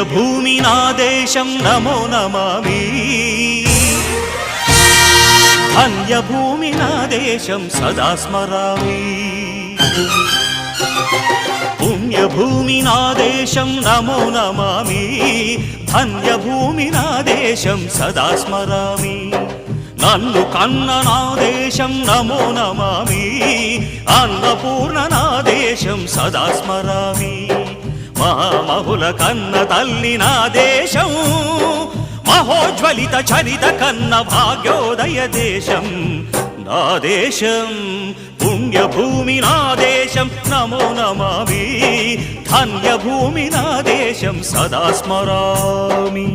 పుణ్యభూమి నా దేశం నమో నమామి ధన్యభూమి నా దేశం సదా స్మరామి పుణ్యభూమి నా దేశం నమో నమామి ధన్యభూమి నా దేశం సదా స్మరామి నన్ను కన్న నా దేశం నమో నమామి అన్నపూర్ణ నా దేశం సదా స్మరామి మహామహుల కన్న తల్లి నా దేశం మహోజ్వలిత చరిత కన్న భాగ్యోదయ దేశం నా దేశం పుణ్యభూమి నా దేశం నమో నమామి ధన్యభూమి నా దేశం సదా స్మరామి